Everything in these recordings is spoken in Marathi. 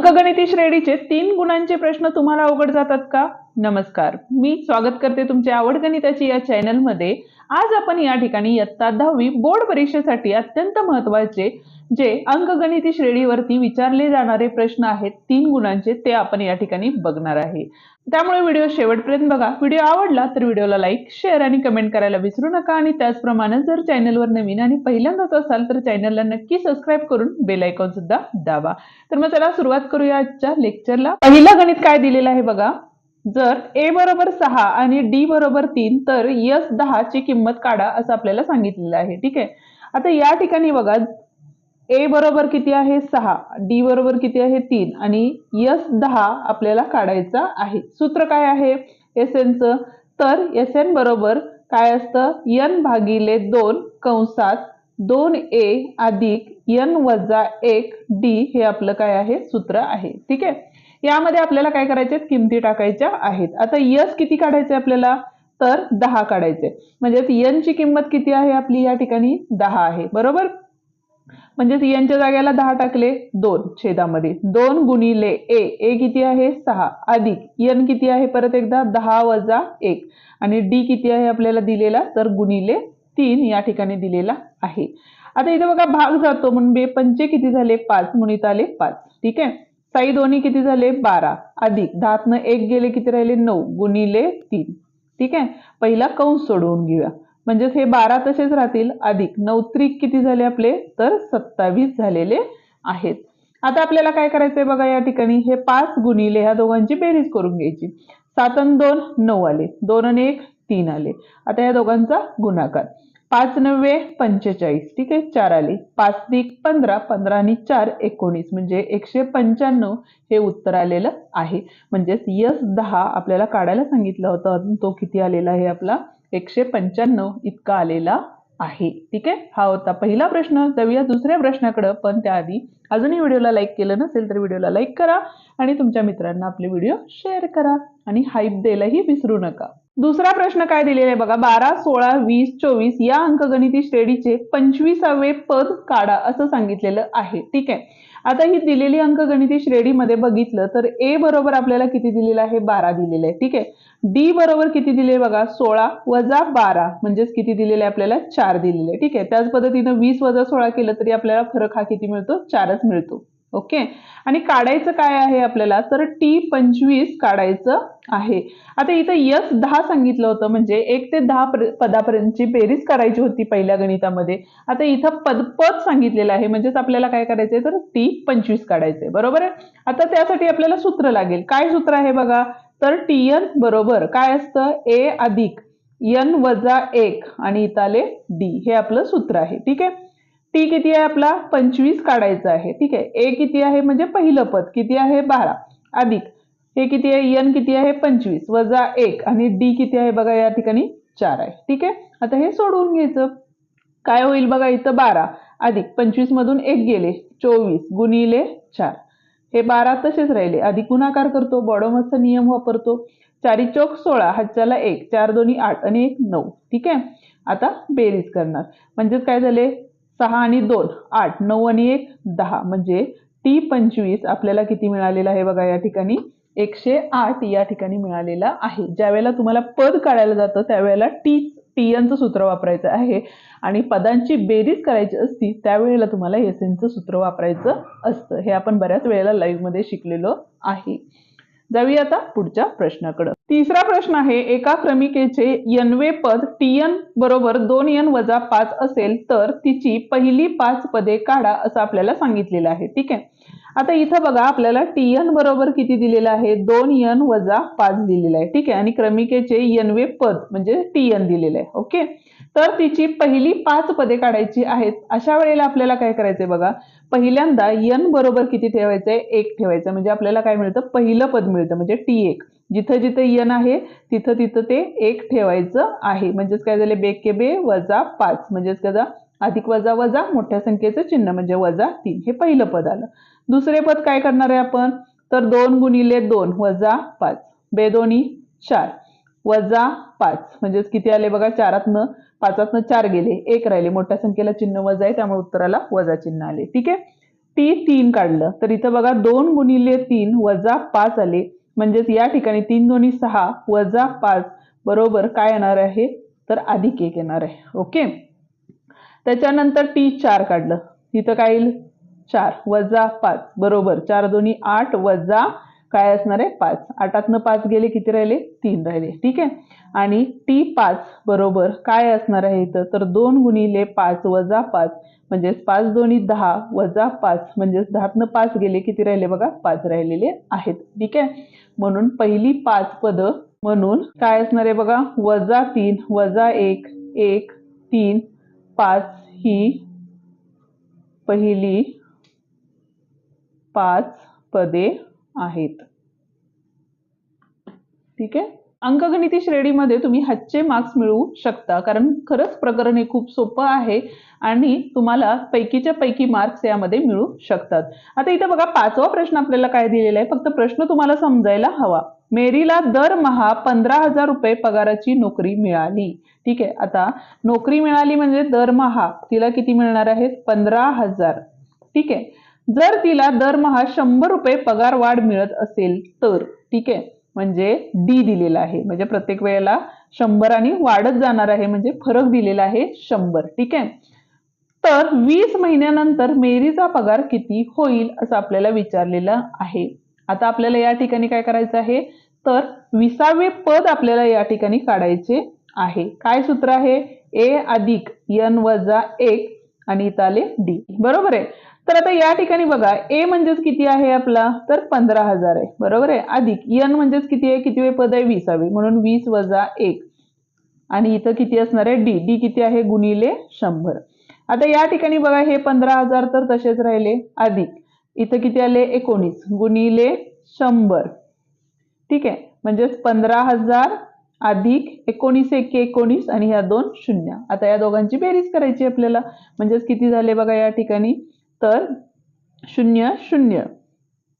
अंकगणिती श्रेणीचे 3 गुणांचे प्रश्न तुम्हाला अवघड जातात का? नमस्कार, मी स्वागत करते तुमच्या आवड गणिताची या चॅनलमध्ये। आज आपण या ठिकाणी इयत्ता 10वी बोर्ड परीक्षेसाठी अत्यंत महत्त्वाचे जे अंकगणिती श्रेणीवरती विचारले जाणारे प्रश्न आहेत 3 गुणांचे, ते आपण या ठिकाणी बघणार आहे। त्यामुळे व्हिडिओ शेवटपर्यंत बघा। व्हिडिओ आवडला तर व्हिडिओला लाईक, शेअर आणि कमेंट करायला विसरू नका आणि त्याचप्रमाणे जर चॅनलवर नवीन आणि पहिल्यांदाच असाल तर चॅनलला नक्की सबस्क्राइब करून बेल आयकॉन सुद्धा दाबा। तर मग चला सुरुवात करूया आजच्या लेक्चरला। पहिलं गणित काय दिलेलं आहे बघा। जर a बरोबर 6 आणि d बरोबर 3 तर s10 ची किंमत काढा असं आपल्याला सांगितलेलं आहे। ठीक आहे, आता या ठिकाणी बघा a बरोबर किती आहे 6, d बरोबर किती आहे 3 आणि s10 आपल्याला काढायचा आहे। सूत्र काय आहे sn चं? तर sn बरोबर काय असतं, n भागिले 2 कंसात 2a अधिक n वजा 1d हे आपलं काय आहे सूत्र आहे। ठीक आहे, यामध्ये आपल्याला काय करायचे, किमती टाकायच्या आहेत। आता s किती काढायचे आपल्याला, तर 10 काढायचे। म्हणजे n ची किंमत किती आहे आपली या ठिकाणी 10 आहे, बरोबर। म्हणजे n च्या जागेला 10 टाकले 2 छेदामध्ये 2 गुणिले a किती आहे 6 अधिक n किती आहे परत एकदा 10 वजा 1 आणि d किती आहे आपल्याला दिलेला, तर गुणिले 3 या ठिकाणी दिलेला आहे। आता इथे बघा भाग जातो म्हणून बे पंचे किती झाले 5 म्हणून आले 5। ठीक आहे, साई दोन्ही किती झाले 12 अधिक 10 न 1 गेले किती राहिले 9 गुणिले 3। ठीक आहे, पहिला कंस सोडवून घेऊया म्हणजे हे 12 तसेच राहतील अधिक 9 त्रिक किती झाले आपले, तर 27 झालेले आहेत। आता आपल्याला काय करायचंय बघा, या ठिकाणी हे 5 गुणिले ह्या दोघांची बेरीज करून घ्यायची। 7 आणि 2 9 आले, 2 आणि 1 3 आले। आता या दोघांचा गुणाकार 5 9 45। ठीक आहे, 4 आले, 5 त्रिक 15, 15 आणि 4 19 म्हणजे 195 हे उत्तर आलेलं आहे। म्हणजे s10 आपल्याला काढायला सांगितलं होतं, तो किती आलेला आहे आपला 195 इतका आलेला आहे। ठीक आहे, हा होता पहिला प्रश्न। जाऊया दुसऱ्या प्रश्नाकडे, पण त्याआधी अजूनही व्हिडिओला लाईक केलं नसेल तर व्हिडिओला लाईक करा आणि तुमच्या मित्रांना आपले व्हिडिओ शेअर करा आणि हाईप द्यायलाही विसरू नका। दुसरा प्रश्न काय दिलेला आहे बघा, 12 16 20 24 या अंकगणिती श्रेणीचे 25वे पद काढा असं सांगितलेलं आहे। ठीक आहे, आता ही दिलेली अंकगणिती श्रेणीमध्ये बघितलं तर a बरोबर आपल्याला किती दिलेलं आहे 12 दिलेलं आहे। ठीक आहे, d बरोबर किती दिले बघा 16 वजा 12 म्हणजेच किती दिलेले आपल्याला 4 दिलेले। ठीक आहे, त्याच पद्धतीने 20 वजा 16 केलं तरी आपल्याला फरक हा किती मिळतो 4च मिळतो। ओके, आणि काढायचं काय आहे आपल्याला, तर t25 काढायचं आहे। आता इथं s10 सांगितलं होतं म्हणजे 1 ते 10 पदापर्यंतची बेरीज करायची होती पहिल्या गणितामध्ये। आता इथं पद सांगितलेलं आहे म्हणजेच आपल्याला काय करायचंय, तर t25 काढायचंय, बरोबर आहे। आता त्यासाठी आपल्याला सूत्र लागेल, काय सूत्र आहे बघा, तर tn बरोबर काय असतं a अधिक n वजा 1 आणि इथं आले d हे आपलं सूत्र आहे। ठीक आहे, t किती आहे आपला 25 काढायचं आहे। ठीक आहे, a किती आहे म्हणजे पहिलं पद किती आहे 12 अधिक हे किती आहे n किती आहे 25 वजा 1 आणि d किती आहे बघा या ठिकाणी 4 आहे। ठीक आहे, आता हे सोडवून घ्यायचं, काय होईल बघा, इथं 12 अधिक 25 मधून 1 गेले 24 गुणिले 4, हे 12 तसेच राहिले, अधिक गुणाकार करतो, बॉडोमचा नियम वापरतो, 4 चौक 16 हातच्याला 1 4 दोन्ही 8 आणि 1 9। ठीक आहे, आता बेरीज करणार म्हणजे काय झाले 6 आणि 2 8 9 आणि 1 10 म्हणजे t25 आपल्याला किती मिळालेला आहे बघा या ठिकाणी 108 या ठिकाणी मिळालेला आहे। ज्यावेळेला तुम्हाला पद काढायला जातं त्यावेळेला tnचं सूत्र वापरायचं आहे आणि पदांची बेरीज करायची असती त्यावेळेला तुम्हाला snचं सूत्र वापरायचं असतं। हे आपण बऱ्याच वेळेला लाईव्ह मध्ये शिकलेलो आहे। जाऊया आता पुढच्या प्रश्नाकडे। तिसरा प्रश्न आहे, एका क्रमिकेचे nवे पद tn बरोबर 2n वजा 5 असेल तर तिची पहिली 5 पदे काढा असं आपल्याला सांगितलेलं आहे। ठीक आहे, आता इथं बघा आपल्याला tn बरोबर किती दिलेलं आहे 2n वजा 5 दिलेलं आहे। ठीक आहे, आणि क्रमिकेचे nवे पद म्हणजे tn दिलेलं आहे। ओके, तर तिची पहिली 5 पदे काढायची आहेत। अशा वेळेला आपल्याला काय करायचंय बघा, पहिल्यांदा n बरोबर किती ठेवायचंय 1 ठेवायचं म्हणजे आपल्याला काय मिळतं पहिलं पद मिळतं म्हणजे t1। जिथं जिथं n आहे तिथं तिथं ते 1 ठेवायचं आहे। म्हणजेच काय झाले बे के बे वजा 5 म्हणजेच कदा अधिक वजा वजा मोठ्या संख्येचं चिन्ह म्हणजे वजा 3 हे पहिलं पद आलं। दुसरे पद काय करणार आहे आपण, तर 2 गुणिले 2 वजा 5 बे दोन्ही 4 वजा 5 म्हणजेच किती आले बघा 4तनं 5तनं 4 गेले 1 राहिले, मोठ्या संख्येला चिन्ह वजा आहे त्यामुळे उत्तराला वजा चिन्ह आले। ठीक आहे, T3 काढलं तर इथं बघा 2 गुणिले 3 वजा 5 आले, म्हणजेच या ठिकाणी 3 दोन्ही 6 वजा 5 बरोबर काय येणार आहे तर अधिक 1 येणार आहे. ओके. त्याच्यानंतर T4 काढलं, इथं काय येईल 4 वजा 5 बरोबर 4 दोन्ही 8 वजा काय असणार आहे 5. 8तनं 5 गेले किती राहिले 3 राहिले. ठीक आहे. आणि T5 बरोबर काय असणार आहे इथं तर 2 गुणिले 5 वजा 5 म्हणजेच 5 दोन्ही 10 वजा 5 म्हणजेच 10तनं 5 गेले किती राहिले बघा 5 राहिलेले आहेत. ठीक आहे. म्हणून पहिली 5 पद म्हणून काय असणार आहे बघा वजा 3 वजा 1 1 3 5 ही पहिली 5 पदे आहेत. ठीक आहे. अंकगणिती श्रेणीमध्ये तुम्ही हातचे मार्क्स मिळवू शकता, कारण खरंच प्रकरण हे खूप सोपं आहे आणि तुम्हाला पैकीच्या पैकी मार्क्स यामध्ये मिळू शकतात. आता इथे बघा 5वा प्रश्न आपल्याला काय दिलेला आहे, फक्त प्रश्न तुम्हाला समजायला हवा. मेरीला दरमहा 15,000 रुपये पगाराची नोकरी मिळाली. ठीक आहे. आता नोकरी मिळाली म्हणजे दरमहा तिला किती मिळणार आहेत 15,000. ठीक आहे. जर तिला दरमहा 100 रुपये पगार वाढ मिळत असेल तर, ठीक आहे, म्हणजे डी दिलेला आहे, म्हणजे प्रत्येक वेळेला 100 आणि वाढत जाणार आहे, म्हणजे फरक दिलेला आहे 100. ठीक आहे. तर 20 महिन्यानंतर मेरीचा पगार किती होईल असं आपल्याला विचारलेलं आहे. आता आपल्याला या ठिकाणी काय करायचं आहे तर 20वे पद आपल्याला या ठिकाणी काढायचे आहे. काय सूत्र आहे ए अधिक n वजा 1 आणि इथं आले डी. बरोबर आहे. तर आता या ठिकाणी बघा ए म्हणजेच किती आहे आपला तर 15,000 आहे. बरोबर आहे. अधिक n म्हणजेच किती आहे, किती वे पद आहे 20वे, म्हणून 20 वजा 1 आणि इथं किती असणार आहे डी. डी किती आहे गुणिले 100. आता या ठिकाणी बघा हे 15,000 तर तसेच राहिले, अधिक इथं किती आले 19 गुणिले 100. ठीक आहे. म्हणजेच 15,000 अधिक 19 1 19 आणि ह्या 2 शून्य. आता या दोघांची बेरीज करायची आपल्याला, म्हणजेच किती झाले बघा या ठिकाणी तर 0 0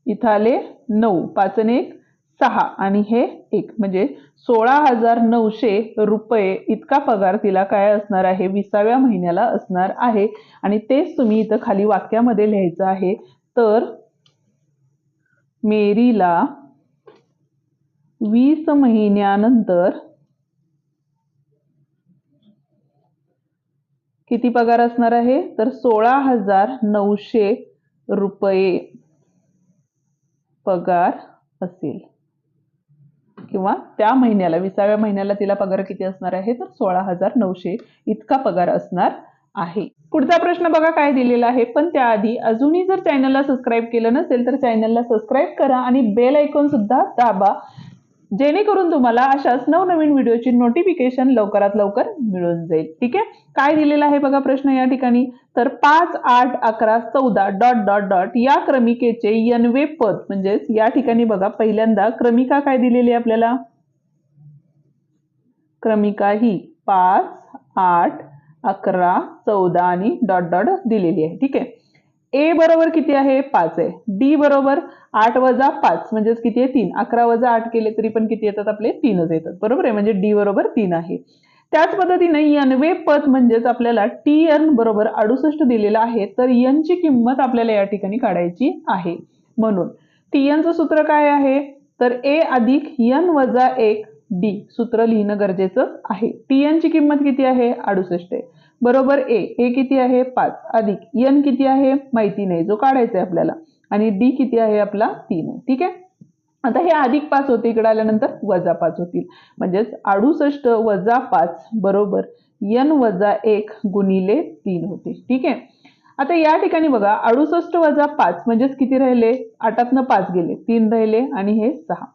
इथं आले 9 5 आणि 1 6 आणि हे 1 म्हणजे 16,900 रुपये इतका पगार तिला काय असणार आहे 20व्या महिन्याला असणार आहे. आणि तेच तुम्ही इथं खाली वाक्यामध्ये लिहायचं आहे. तर मेरीला 20 महिन्यानंतर किती पगार असणार आहे तर 16,900 रुपये पगार असेल, किंवा त्या महिन्याला 20व्या महिन्याला तिला पगार किती असणार आहे तर 16,900 इतका पगार असणार आहे. पुढचा प्रश्न बघा काय दिलेला आहे, पण त्याआधी अजूनही जर चॅनलला सबस्क्राईब केलं नसेल तर चॅनलला सबस्क्राईब करा आणि बेल आयकॉन सुद्धा दाबा, जेणेकरून तुम्हाला अशाच नवनवीन व्हिडिओची नोटिफिकेशन लवकरात लवकर मिळून जाईल. ठीक आहे. काय दिलेला आहे बघा प्रश्न या ठिकाणी तर 5 8 11 14 डॉट डॉट डॉट या क्रमिकेचे n वे पद, म्हणजेच या ठिकाणी बघा पहिल्यांदा क्रमिका काय दिलेली आहे आपल्याला, क्रमिका ही 5 8 11 14 आणि डॉट डॉट दिलेली आहे. ठीक आहे. ए बरोबर किती आहे 5 आहे, डी बरोबर 8 वजा 5 म्हणजेच किती आहे 3, 11 वजा 8 केले तरी पण किती येतात आपले 3च येतात. बरोबर आहे. म्हणजे डी बरोबर 3 आहे. त्याच पद्धतीने n वे पद म्हणजेच आपल्याला TN बरोबर 68 दिलेला आहे, तर n ची किंमत आपल्याला या ठिकाणी काढायची आहे. म्हणून TN चं सूत्र काय आहे तर ए अधिक n वजा 1 डी सूत्र लिहिणं गरजेचं आहे. TN ची किंमत किती आहे 68 आहे. बरोबर ए किती आहे 5 अधिक n किती आहे माहिती नाही, जो काढायचा आहे आपल्याला, आणि डी किती आहे आपला 3 आहे. ठीक आहे. आता हे अधिक 5 होते, इकडे आल्यानंतर वजा 5 होतील, म्हणजेच 68 वजा 5 बरोबर n वजा 1 गुणिले 3 होते. ठीक आहे. आता या ठिकाणी बघा 68 वजा 5 म्हणजेच किती राहिले 8तनं 5 गेले 3 राहिले आणि हे 6.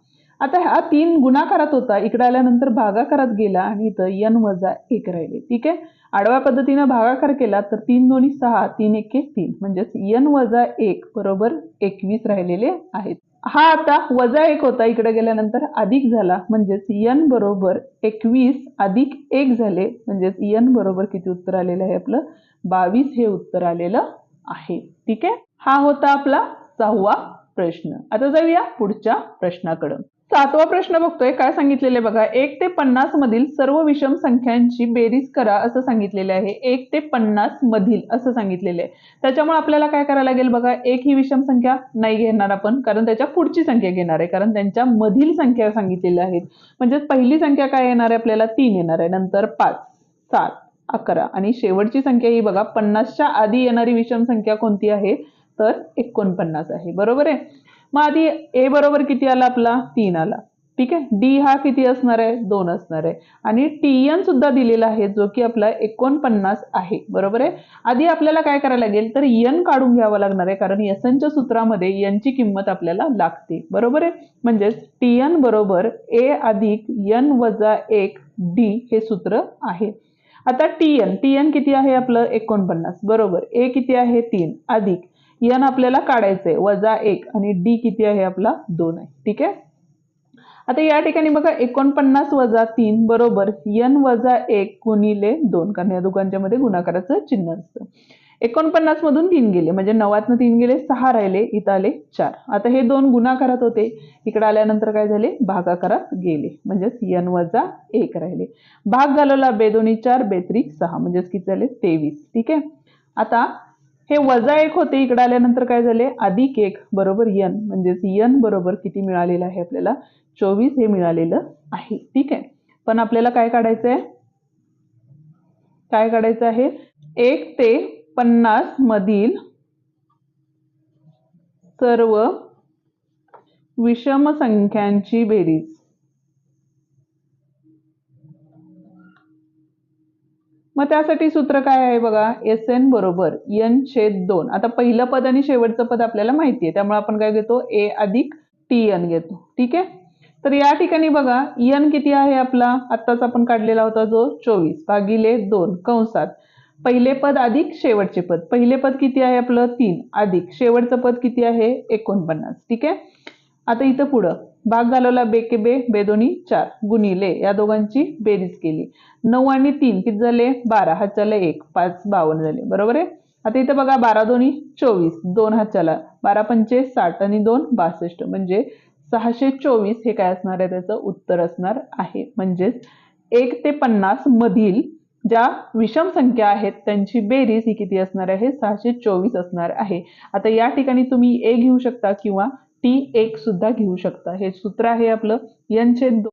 आता हा 3 गुणाकारात होता, इकडे आल्यानंतर भागाकारात गेला आणि इथं n वजा 1 राहिले. ठीक आहे. आडव्या पद्धतीने भागाकार केला तर 3 दोन्ही 6 3 1 3 म्हणजेच n वजा 1 बरोबर 21 राहिलेले आहेत. हा आता वजा 1 होता, इकडे गेल्यानंतर अधिक झाला, म्हणजेच n बरोबर 21 अधिक 1 झाले, म्हणजेच n बरोबर किती उत्तर आलेलं आहे आपलं 22 हे उत्तर आलेलं आहे. ठीक आहे. हा होता आपला 6वा प्रश्न. आता जाऊया पुढच्या प्रश्नाकडे. सातवा प्रश्न बघतोय. काय सांगितलेले बघा, 1 ते 50 मधील सर्व विषम संख्यांची बेरीज करा असं सांगितलेले आहे. 1 ते 50 मधील असं सांगितलेले आहे. त्याच्यामुळे आपल्याला काय करायला लागेल बघा, 1 ही विषम संख्या नाही घेणार आपण, कारण त्याच्या पुढची संख्या घेणार आहे, कारण त्यांच्या मधील संख्या सांगितलेल्या आहेत. म्हणजे पहिली संख्या काय येणार आहे आपल्याला, 3 येणार आहे, नंतर 5, 7, 11 आणि शेवटची संख्या ही बघा 50च्या आधी येणारी विषम संख्या कोणती आहे, तर 49 आहे. बरोबर आहे. मग आधी ए बरोबर किती आला आपला, 3 आला. ठीक आहे. डी हा किती असणार आहे, 2 असणार आहे. आणि टीएन सुद्धा दिलेला आहे, जो की आपला 49 आहे. बरोबर आहे. आधी आपल्याला काय करायला लागेल, तर एन काढून घ्यावं लागणार आहे, कारण एसनच्या सूत्रामध्ये एनची किंमत आपल्याला लागते. बरोबर आहे. म्हणजेच टीएन बरोबर ए अधिक एन वजा 1 डी हे सूत्र आहे. आता टीएन किती आहे आपलं, 49. बरोबर. ए किती आहे, 3 अधिक एन आपल्याला काढायचंय वजा 1 आणि डी किती आहे आपला, 2 आहे. ठीक आहे. आता या ठिकाणी बघा 49 वजा 3 बरोबर एन वजा 1 गुणिले 2, कारण या दोघांच्या मध्ये गुणाकाराचं चिन्ह असतं. 49 मधून 3 गेले, म्हणजे 9 3 गेले, 6 राहिले, इथं आले 4. आता हे 2 गुणाकारात होते, इकडे आल्यानंतर काय झाले, भागाकारात गेले, म्हणजेच एन वजा 1 राहिले. भाग घालवला, 2 2 4 2 3 6, म्हणजेच किती झाले, 23. ठीक आहे. आता हे वजा 1 होते, इकडे आल्यानंतर काय झाले, अधिक 1 बरोबर एन, म्हणजेच एन बरोबर किती मिळालेलं आहे आपल्याला, 24 हे मिळालेलं आहे. ठीक आहे. पण आपल्याला काय काढायचं आहे, काय काढायचं आहे, 1 ते 50 मधील सर्व विषम संख्यांची बेरीज. मग त्यासाठी सूत्र काय आहे बघा, एस एन बरोबर एन छेद 2. आता पहिलं पद आणि शेवटचं पद आपल्याला माहिती आहे, त्यामुळे आपण काय घेतो, ए अधिक टी एन घेतो. ठीक आहे. तर या ठिकाणी बघा एन किती आहे आपला, आत्ताच आपण काढलेला होता जो 24 भागिले 2 कंसात पहिले पद अधिक शेवटचे पद. पहिले पद किती आहे आपलं, 3 अधिक शेवटचं पद किती आहे, 49. ठीक आहे. आता इथं पुढं भाग घालवला, 2 के 2 2 2 4 गुणिले या दोघांची बेरीज केली, 9 आणि 3 किती झाले, 12, हातच्याला 1, 5 52 झाले. बरोबर आहे. आता इथं बघा 12 2 24, 2 हातच्याला, 12 पंचे 60 आणि 2 62, म्हणजे 624 हे काय असणार आहे, त्याचं उत्तर असणार आहे. म्हणजेच 1 ते 50 मधील ज्या विषम संख्या आहेत त्यांची बेरीज ही किती असणार आहे, 624 असणार आहे. आता या ठिकाणी तुम्ही ए घेऊ शकता किंवा T1 सुद्धा घेऊ शकता. हे सूत्र आहे आपलं एन छेद 2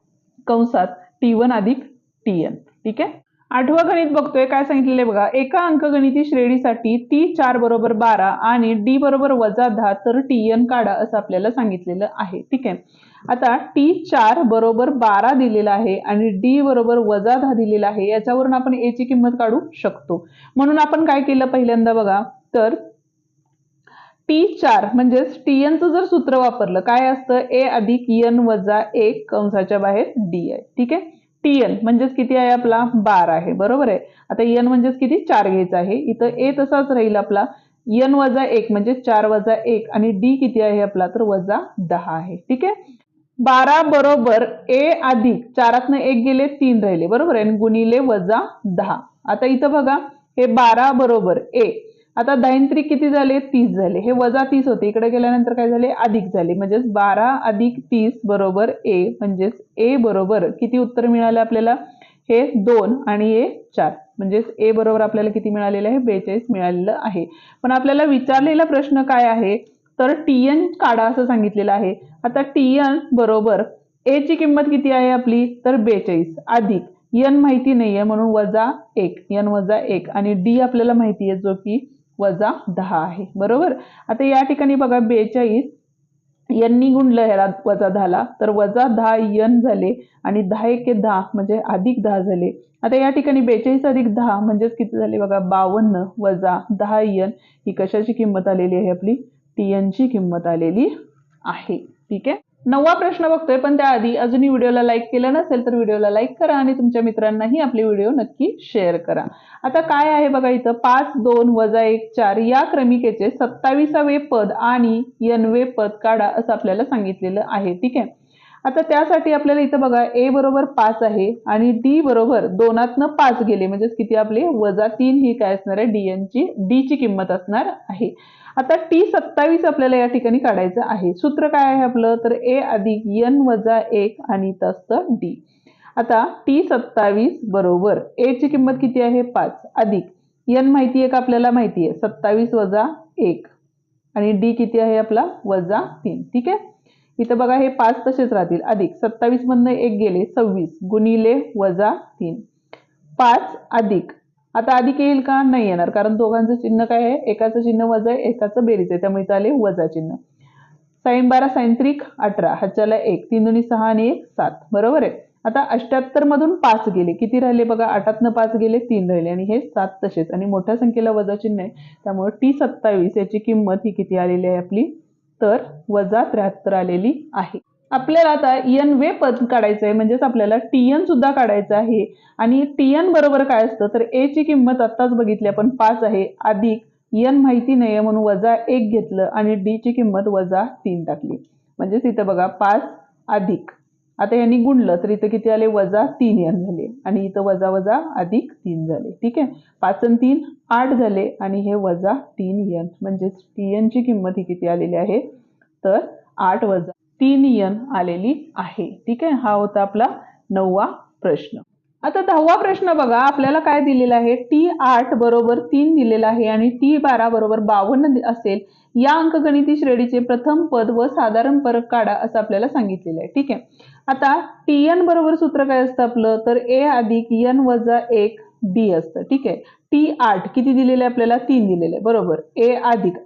कंसात T1 अधिक TN. ठीक आहे. आठवं गणित बघतोय. काय सांगितलेलं बघा, एका अंकगणिती श्रेणीसाठी T4 बरोबर 12 आणि D बरोबर वजा 10 तर TN काढा असं आपल्याला सांगितलेलं आहे. ठीक आहे. आता T4 बरोबर 12 दिलेला आहे आणि D बरोबर वजा 10 दिलेला आहे, याच्यावरून आपण A ची किंमत काढू शकतो. म्हणून आपण काय केलं पहिल्यांदा बघा, तर T4 म्हणजेच TNचं जर सूत्र वापरलं, काय असतं, ए अधिक एन वजा 1 कंसाच्या बाहेर डी आहे. ठीक आहे. TN म्हणजेच किती आहे आपला, 12 आहे. बरोबर आहे. आता एन म्हणजेच किती, 4 घ्यायचा आहे. इथं ए तसाच राहील आपला, एन वजा 1 म्हणजे 4 वजा 1 आणि डी किती आहे आपला, तर वजा 10 आहे. ठीक आहे. 12 बरोबर ए अधिक 4तनं 1 गेले, 3 राहिले. बरोबर आहे. गुणिले वजा 10. आता इथं बघा हे 12 बरोबर ए, आता 10 त्रिक किती झाले, 30 झाले. हे वजा 30 होते, इकडे गेल्यानंतर काय झाले, अधिक झाले. म्हणजेच 12 अधिक 30 बरोबर ए, म्हणजेच ए बरोबर किती उत्तर मिळालं आपल्याला, हे 2 आणि हे 4, म्हणजेच ए बरोबर आपल्याला किती मिळालेलं आहे, 42 मिळालेलं आहे. पण आपल्याला विचारलेला प्रश्न काय आहे, तर टीएन काढा असं सांगितलेलं आहे. आता टीएन बरोबर ए ची किंमत किती आहे आपली, तर 42 अधिक एन माहिती नाहीये म्हणून वजा 1, एन वजा 1 आणि डी आपल्याला माहिती आहे जो की वजा 10 आहे. बरोबर. आता या ठिकाणी बघा 42 यांनी गुणलं ह्याला वजा 10ला, तर वजा 10 एन झाले आणि 10 1 10 म्हणजे अधिक 10 झाले. आता या ठिकाणी 42 अधिक 10 म्हणजेच किती झाले बघा, 52 वजा 10 एन ही कशाची किंमत आलेली आहे आपली, टीएन ची किंमत आलेली आहे. ठीक आहे. 9वा प्रश्न बघतोय, पण त्याआधी अजूनही व्हिडिओला लाईक केलं नसेल तर व्हिडिओला लाईक करा आणि तुमच्या मित्रांनाही आपले व्हिडिओ नक्की शेअर करा. आता काय आहे बघा इथं, 5 2 वजा 1 4 या क्रमिकेचे 27वे पद आणि nवे पद काढा असं आपल्याला सांगितलेलं आहे. ठीक आहे. आता त्यासाठी आपल्याला इथं बघा ए बरोबर 5 आहे आणि डी बरोबर 2तनं 5 गेले, म्हणजेच किती आपले वजा 3 ही काय असणार आहे, डी ची किंमत असणार आहे. आता T27 आपल्याला या ठिकाणी काढायचं आहे. सूत्र काय आहे आपलं, तर A अधिक N वजा 1 आणि इथं असतं D. आता T27 बरोबर A ची किंमत किती आहे 5 अधिक N माहिती आहे का आपल्याला, माहिती आहे 27 वजा 1 आणि D किती आहे आपला वजा 3. ठीक आहे, इथं बघा हे 5 तसेच राहतील अधिक 27 मधनं 1 गेले 26 गुणिले वजा 3 5 अधिक, आता अधिक येईल का, नाही येणार, कारण दोघांचं चिन्ह काय आहे, एकाचं चिन्ह वजा आहे एकाचं बेरीज आहे, त्यामुळे इथं आले वजा चिन्ह. साइन 12 साइन 3 18 हाच्याला 1 3 दुनी 6 आणि 1 7 बरोबर आहे. आता 78 मधून 5 गेले, किती राहिले बघा, 8तनं 5 गेले 3 राहिले आणि हे 7 तसेच आणि मोठ्या संख्येला वजा चिन्ह आहे, त्यामुळे T27 याची किंमत ही किती आलेली आहे आपली, तर वजा 73 आलेली आहे. आपल्याला आता N वे पद काढायचं आहे, म्हणजेच आपल्याला TN सुद्धा काढायचं आहे. आणि TN बरोबर काय असतं, तर A ची किंमत आत्ताच बघितली आपण 5 आहे अधिक N माहिती नाही म्हणून वजा 1 घेतलं आणि D ची किंमत वजा 3 टाकली, म्हणजेच इथं बघा 5 अधिक, आता यांनी गुणलं तर इथं किती आले वजा 3N झाले आणि इथं वजा वजा अधिक 3 झाले. ठीक आहे, 5 आणि 3 8 झाले आणि हे वजा 3N, म्हणजेच TN ची किंमत ही किती आलेली आहे, तर 8 वजा 3N आलेली आहे. ठीक आहे, हा होता आपला 9वा प्रश्न. आता 10वा प्रश्न बघा, आपल्याला काय दिलेला आहे, T8 बरोबर 3 दिलेला आहे आणि T12 बरोबर 52 असेल, या अंकगणिती श्रेणीचे प्रथम पद व साधारण फरक काढा असं आपल्याला सांगितलेलं आहे. ठीक आहे, आता TN बरोबर सूत्र काय असतं आपलं, तर A अधिक N वजा 1 D असतं. ठीक आहे, T8 किती दिलेले आपल्याला, 3 दिलेले बरोबर, A अधिक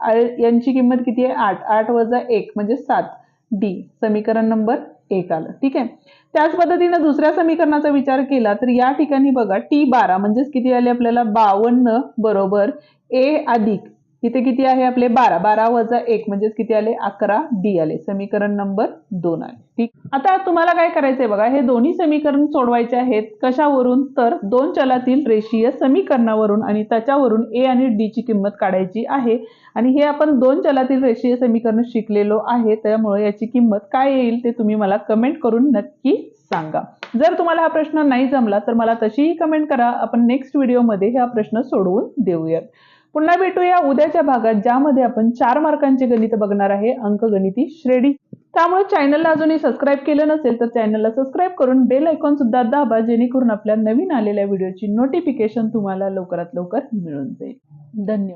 N ची किंमत किती आहे 8 8 वजा 1 म्हणजे 7 D, समीकरण नंबर 1 आलं. ठीक आहे, त्याच पद्धतीने दुसऱ्या समीकरणाचा विचार केला तर या ठिकाणी बघा T12 म्हणजेच किती आले आपल्याला 52 बरोबर A अधिक इथे किती आहे आपले 12 12 वजा 1 म्हणजेच किती आले 11 D आले, समीकरण नंबर 2 आले. ठीक, आता तुम्हाला काय करायचंय बघा, हे दोन्ही समीकरण सोडवायचे आहेत कशावरून, तर दोन चलातील रेषीय समीकरणावरून आणि त्याच्यावरून A आणि D ची किंमत काढायची आहे. आणि हे आपण दोन चलातील रेषीय समीकरण शिकलेलो आहे, त्यामुळे याची किंमत काय येईल ते तुम्ही मला कमेंट करून नक्की सांगा. जर तुम्हाला हा प्रश्न नाही जमला तर मला तशीही कमेंट करा, आपण नेक्स्ट व्हिडिओमध्ये हा प्रश्न सोडवून देऊयात. पुन्हा भेटूया उद्याच्या भागात, ज्यामध्ये आपण 4 मार्कांचे गणित बघणार आहे, अंकगणिती श्रेणी. त्यामुळे चॅनलला अजूनही सबस्क्राईब केलं नसेल तर चॅनलला सबस्क्राईब करून बेल आयकॉन सुद्धा दाबा, जेणेकरून आपल्या नवीन आलेल्या व्हिडिओची नोटिफिकेशन तुम्हाला लवकरात लवकर मिळून जाईल. धन्यवाद.